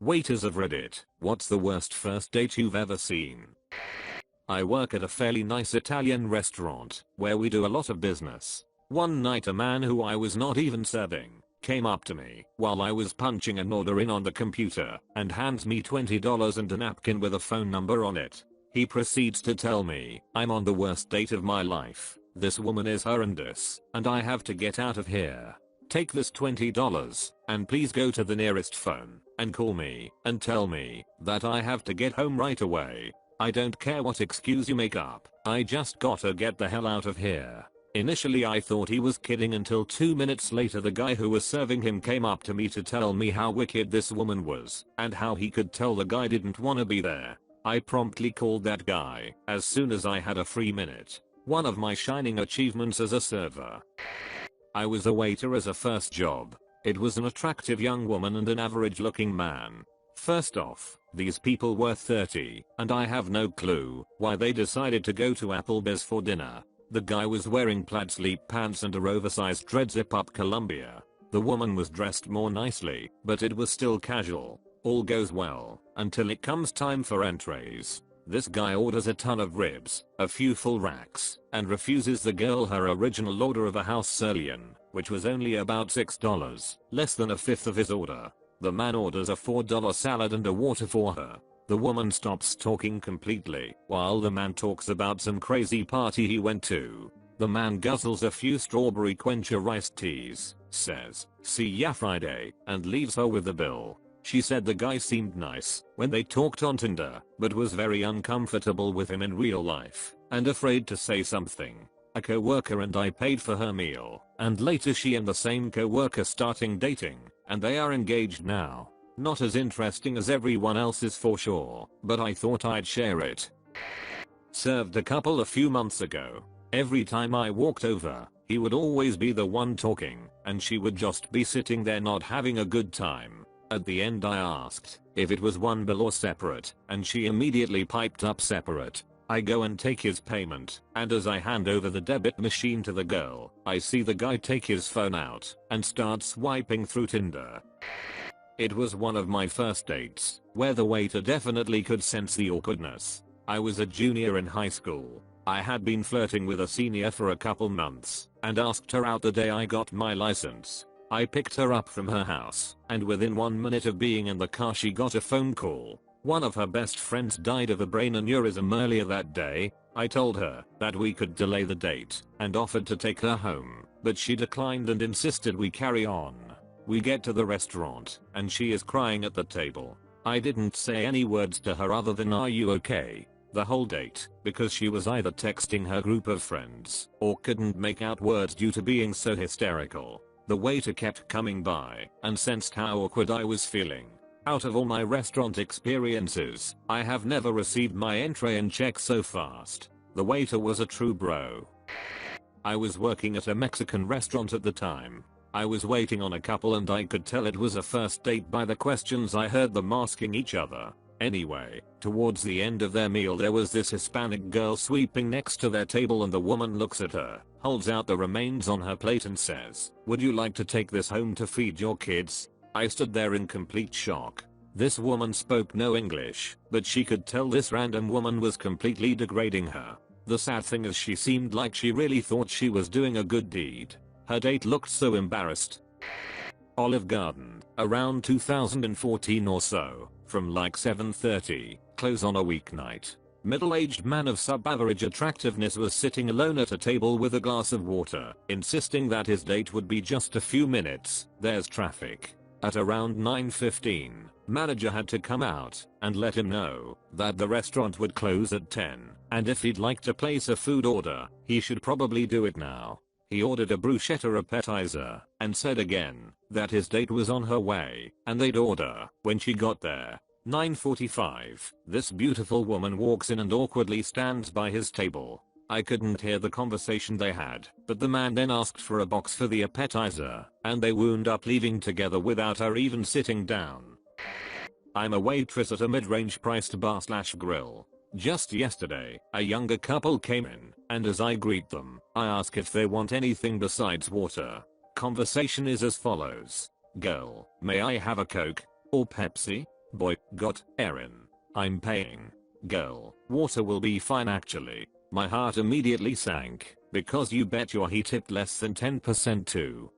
Waiters of Reddit, what's the worst first date you've ever seen? I work at a fairly nice Italian restaurant where we do a lot of business. One night a man who I was not even serving came up to me while I was punching an order in on the computer and hands me $20 and a napkin with a phone number on it. He proceeds to tell me I'm on the worst date of my life. This woman is horrendous and I have to get out of here. Take this $20 and please go to the nearest phone and call me and tell me that I have to get home right away. I don't care what excuse you make up. I just gotta get the hell out of here. Initially I thought he was kidding until 2 minutes later the guy who was serving him came up to me to tell me how wicked this woman was and how he could tell the guy didn't wanna be there. I promptly called that guy as soon as I had a free minute. One of my shining achievements as a server. I was a waiter as a first job. It was an attractive young woman and an average looking man. First off, these people were 30 and I have no clue why they decided to go to Applebee's for dinner. The guy was wearing plaid sleep pants and a oversized red zip up Columbia. The woman was dressed more nicely, but it was still casual. All goes well until it comes time for entrees. This guy orders a ton of ribs, a few full racks, and refuses the girl her original order of a house sirloin, which was only about $6, less than a fifth of his order. The man orders a $4 salad and a water for her. The woman stops talking completely while the man talks about some crazy party he went to. The man guzzles a few strawberry quencher iced teas, says, "See ya Friday," and leaves her with the bill. She said the guy seemed nice when they talked on Tinder, but was very uncomfortable with him in real life and afraid to say something. A co-worker and I paid for her meal, and later she and the same co-worker starting dating, and they are engaged now. Not as interesting as everyone else's for sure, but I thought I'd share it. Served a couple a few months ago. Every time I walked over, he would always be the one talking, and she would just be sitting there not having a good time. At the end I asked if it was one bill or separate, and she immediately piped up separate. I go and take his payment, and as I hand over the debit machine to the girl, I see the guy take his phone out and start swiping through Tinder. It was one of my first dates, where the waiter definitely could sense the awkwardness. I was a junior in high school. I had been flirting with a senior for a couple months, and asked her out the day I got my license. I picked her up from her house, and within 1 minute of being in the car she got a phone call. One of her best friends died of a brain aneurysm earlier that day. I told her that we could delay the date, and offered to take her home, but she declined and insisted we carry on. We get to the restaurant, and she is crying at the table. I didn't say any words to her other than "Are you okay?" the whole date, because she was either texting her group of friends, or couldn't make out words due to being so hysterical. The waiter kept coming by, and sensed how awkward I was feeling. Out of all my restaurant experiences, I have never received my entree and check so fast. The waiter was a true bro. I was working at a Mexican restaurant at the time. I was waiting on a couple and I could tell it was a first date by the questions I heard them asking each other. Anyway, towards the end of their meal there was this Hispanic girl sweeping next to their table and the woman looks at her, holds out the remains on her plate and says, "Would you like to take this home to feed your kids?" I stood there in complete shock. This woman spoke no English, but she could tell this random woman was completely degrading her. The sad thing is she seemed like she really thought she was doing a good deed. Her date looked so embarrassed. Olive Garden, around 2014 or so, from like 7:30, close on a weeknight. Middle-aged man of sub-average attractiveness was sitting alone at a table with a glass of water, insisting that his date would be just a few minutes. There's traffic. At around 9:15, manager had to come out and let him know that the restaurant would close at 10, and if he'd like to place a food order, he should probably do it now. He ordered a bruschetta appetizer and said again that his date was on her way and they'd order when she got there. 9:45, this beautiful woman walks in and awkwardly stands by his table. I couldn't hear the conversation they had, but the man then asked for a box for the appetizer, and they wound up leaving together without her even sitting down. I'm a waitress at a mid-range priced bar/grill. Just yesterday, a younger couple came in, and as I greet them, I ask if they want anything besides water. Conversation is as follows. Girl, may I have a Coke? Or Pepsi? Boy, got Erin. I'm paying. Girl, water will be fine actually. My heart immediately sank, because you bet your he tipped less than 10% too.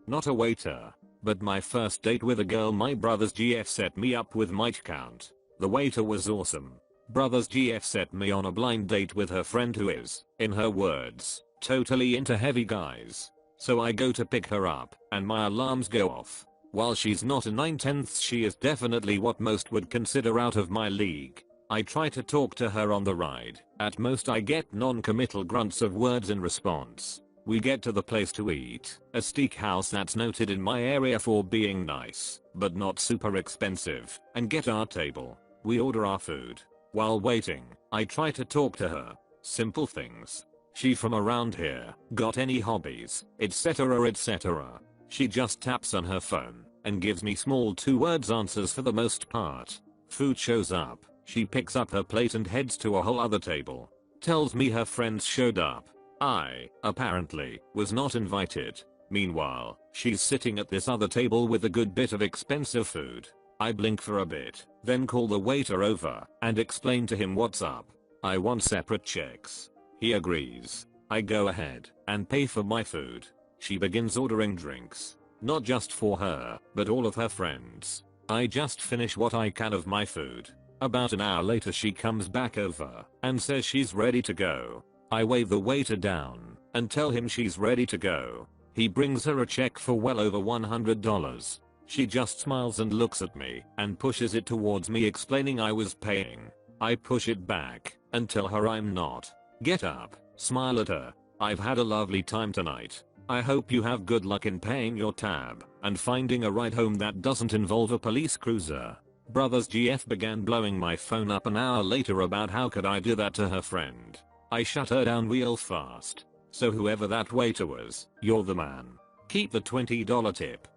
Not a waiter, but my first date with a girl my brother's GF set me up with might count. The waiter was awesome. Brother's GF set me on a blind date with her friend who is, in her words, totally into heavy guys. So I go to pick her up, and my alarms go off. While she's not a 9/10, she is definitely what most would consider out of my league. I try to talk to her on the ride. At most I get non-committal grunts of words in response. We get to the place to eat, a steakhouse that's noted in my area for being nice, but not super expensive, and get our table. We order our food. While waiting, I try to talk to her. Simple things. She from around here, got any hobbies, etc etc. She just taps on her phone, and gives me small 2 words answers for the most part. Food shows up, she picks up her plate and heads to a whole other table. Tells me her friends showed up. I, apparently, was not invited. Meanwhile, she's sitting at this other table with a good bit of expensive food. I blink for a bit, then call the waiter over, and explain to him what's up. I want separate checks. He agrees. I go ahead, and pay for my food. She begins ordering drinks. Not just for her, but all of her friends. I just finish what I can of my food. About an hour later she comes back over, and says she's ready to go. I wave the waiter down, and tell him she's ready to go. He brings her a check for well over $100. She just smiles and looks at me, and pushes it towards me explaining I was paying. I push it back, and tell her I'm not. Get up, smile at her. I've had a lovely time tonight. I hope you have good luck in paying your tab, and finding a ride home that doesn't involve a police cruiser. Brother's GF began blowing my phone up an hour later about how could I do that to her friend. I shut her down real fast. So whoever that waiter was, you're the man. Keep the $20 tip.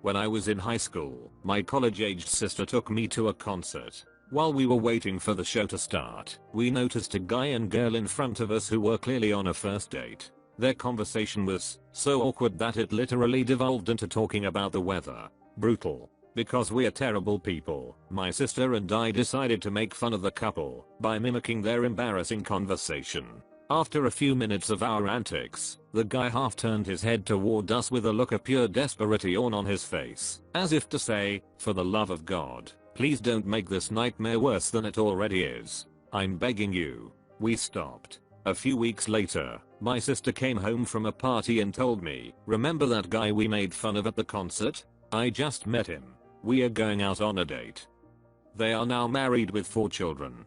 When I was in high school, my college-aged sister took me to a concert. While we were waiting for the show to start, we noticed a guy and girl in front of us who were clearly on a first date. Their conversation was so awkward that it literally devolved into talking about the weather. Brutal. Because we're terrible people, my sister and I decided to make fun of the couple by mimicking their embarrassing conversation. After a few minutes of our antics, the guy half turned his head toward us with a look of pure desperation on his face, as if to say, for the love of God, please don't make this nightmare worse than it already is. I'm begging you. We stopped. A few weeks later, my sister came home from a party and told me, remember that guy we made fun of at the concert? I just met him. We are going out on a date. They are now married with 4 children.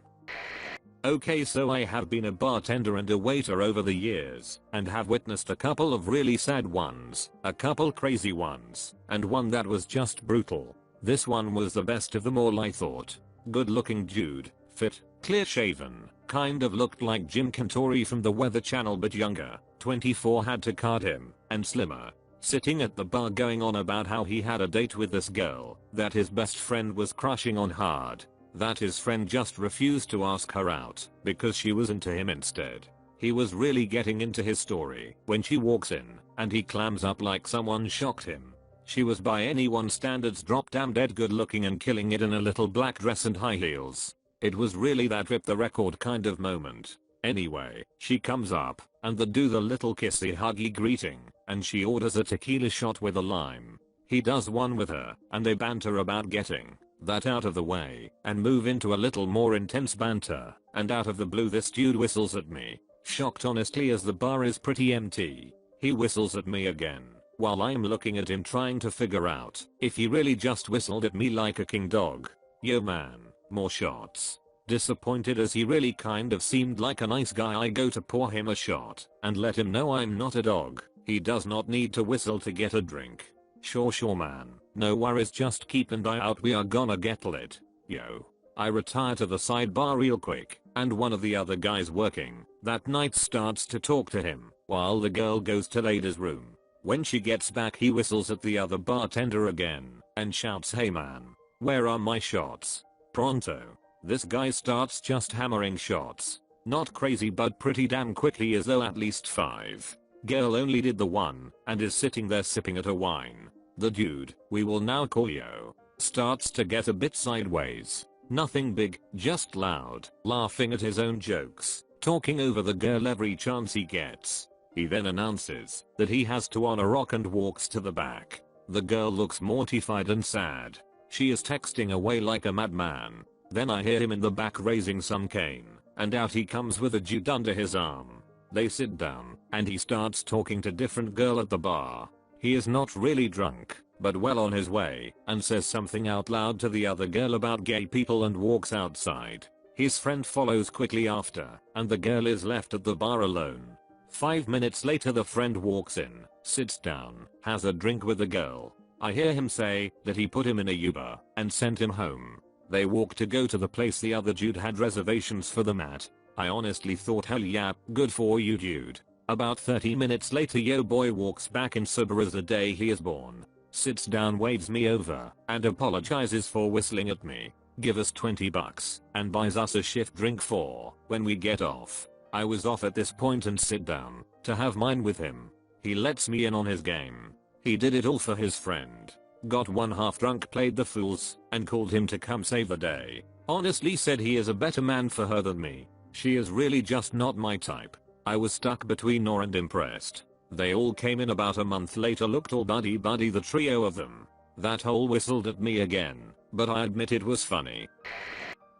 Okay, so I have been a bartender and a waiter over the years, and have witnessed a couple of really sad ones, a couple crazy ones, and one that was just brutal. This one was the best of them all I thought. Good looking dude, fit, clear shaven, kind of looked like Jim Cantori from the Weather Channel but younger, 24 had to card him, and slimmer. Sitting at the bar going on about how he had a date with this girl that his best friend was crushing on hard, that his friend just refused to ask her out because she was into him instead. He was really getting into his story when she walks in and he clams up like someone shocked him. She was by anyone's standards drop damn dead good looking and killing it in a little black dress and high heels. It was really that rip the record kind of moment. Anyway, she comes up and they do the little kissy huggy greeting, and she orders a tequila shot with a lime. He does one with her, and they banter about getting that out of the way, and move into a little more intense banter, and out of the blue this dude whistles at me. Shocked honestly as the bar is pretty empty. He whistles at me again, while I'm looking at him trying to figure out if he really just whistled at me like a king dog. Yo man, more shots. Disappointed as he really kind of seemed like a nice guy, I go to pour him a shot and let him know I'm not a dog. He does not need to whistle to get a drink. Sure man, no worries, just keep an eye out, we are gonna get lit. Yo. I retire to the sidebar real quick, and one of the other guys working that night starts to talk to him while the girl goes to Lada's room. When she gets back he whistles at the other bartender again and shouts, hey man, where are my shots? Pronto. This guy starts just hammering shots. Not crazy but pretty damn quickly, as though at least 5. Girl only did the one and is sitting there sipping at a wine. The dude, we will now call Yo, Starts to get a bit sideways. Nothing big, just loud, laughing at his own jokes, talking over the girl every chance he gets. He then announces that he has to on a rock and walks to the back. The girl looks mortified and sad. She is texting away like a madman. Then I hear him in the back raising some cane, and out he comes with a dude under his arm. They sit down, and he starts talking to different girl at the bar. He is not really drunk, but well on his way, and says something out loud to the other girl about gay people and walks outside. His friend follows quickly after, and the girl is left at the bar alone. 5 minutes later the friend walks in, sits down, has a drink with the girl. I hear him say that he put him in a Uber and sent him home. They walk to go to the place the other dude had reservations for them at. I honestly thought, hell yeah, good for you dude. About 30 minutes later yo boy walks back in sober as the day he is born. Sits down, waves me over, and apologizes for whistling at me. Give us $20 and buys us a shift drink for when we get off. I was off at this point and sit down to have mine with him. He lets me in on his game. He did it all for his friend. Got one half drunk, played the fools, and called him to come save the day. Honestly said he is a better man for her than me. She is really just not my type. I was stuck between awe and impressed. They all came in about a month later, looked all buddy the trio of them. That hole whistled at me again, but I admit it was funny.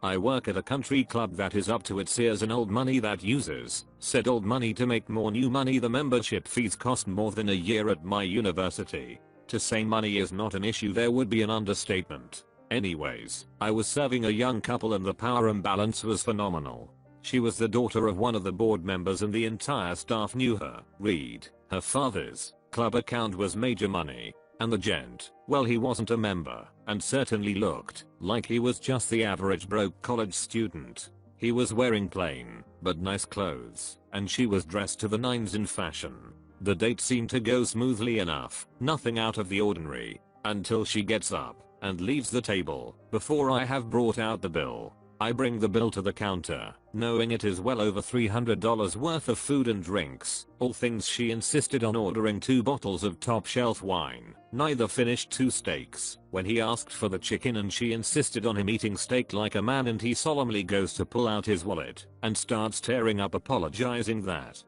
I work at a country club that is up to its ears in old money that uses said old money to make more new money. The membership fees cost more than a year at my university. To say money is not an issue there would be an understatement. Anyways, I was serving a young couple and the power imbalance was phenomenal. She was the daughter of one of the board members and the entire staff knew her. Read, her father's club account was major money. And the gent, well, he wasn't a member and certainly looked like he was just the average broke college student. He was wearing plain but nice clothes and she was dressed to the nines in fashion. The date seemed to go smoothly enough, nothing out of the ordinary, until she gets up and leaves the table before I have brought out the bill. I bring the bill to the counter, knowing it is well over $300 worth of food and drinks, all things she insisted on ordering 2 bottles of top shelf wine, neither finished 2 steaks, when he asked for the chicken and she insisted on him eating steak like a man and he solemnly goes to pull out his wallet and starts tearing up apologizing that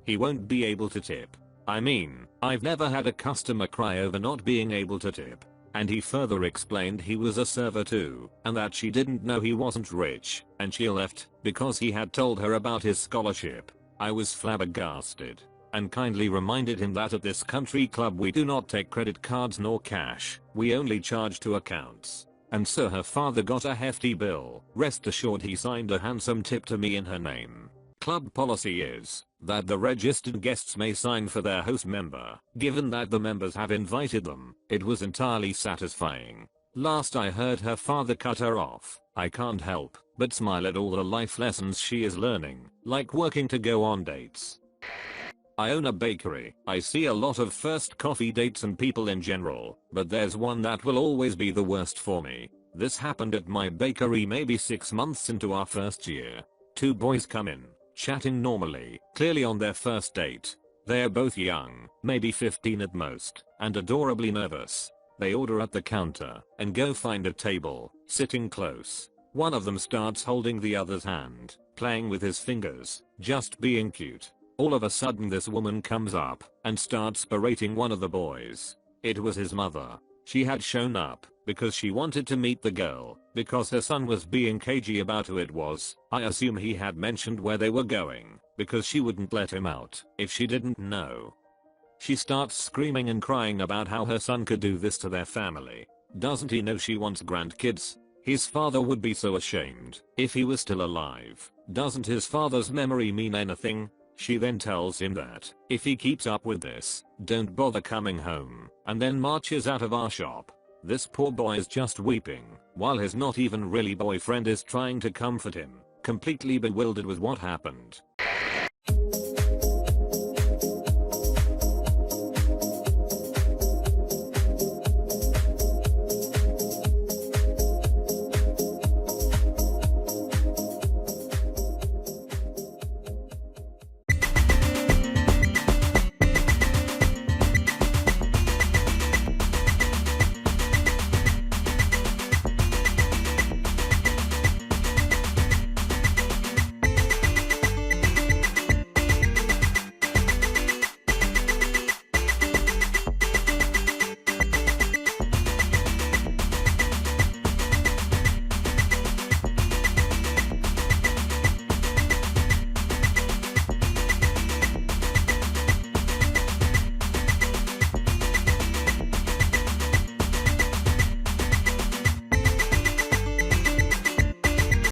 he won't be able to tip. I mean, I've never had a customer cry over not being able to tip. And he further explained he was a server too, and that she didn't know he wasn't rich, and she left because he had told her about his scholarship. I was flabbergasted, and kindly reminded him that at this country club we do not take credit cards nor cash, we only charge to accounts. And so her father got a hefty bill. Rest assured he signed a handsome tip to me in her name. Club policy is that the registered guests may sign for their host member. Given that the members have invited them, it was entirely satisfying. Last I heard her father cut her off. I can't help but smile at all the life lessons she is learning, like working to go on dates. I own a bakery. I see a lot of first coffee dates and people in general, but there's one that will always be the worst for me. This happened at my bakery maybe 6 months into our first year. 2 boys come in, chatting normally, clearly on their first date. They're both young, maybe 15 at most, and adorably nervous. They order at the counter and go find a table, sitting close. One of them starts holding the other's hand, playing with his fingers, just being cute. All of a sudden this woman comes up and starts berating one of the boys. It was his mother. She had shown up because she wanted to meet the girl, because her son was being cagey about who it was. I assume he had mentioned where they were going, because she wouldn't let him out if she didn't know. She starts screaming and crying about how her son could do this to their family. Doesn't he know she wants grandkids? His father would be so ashamed if he was still alive. Doesn't his father's memory mean anything? She then tells him that if he keeps up with this, don't bother coming home, and then marches out of our shop. This poor boy is just weeping, while his not even really boyfriend is trying to comfort him, completely bewildered with what happened.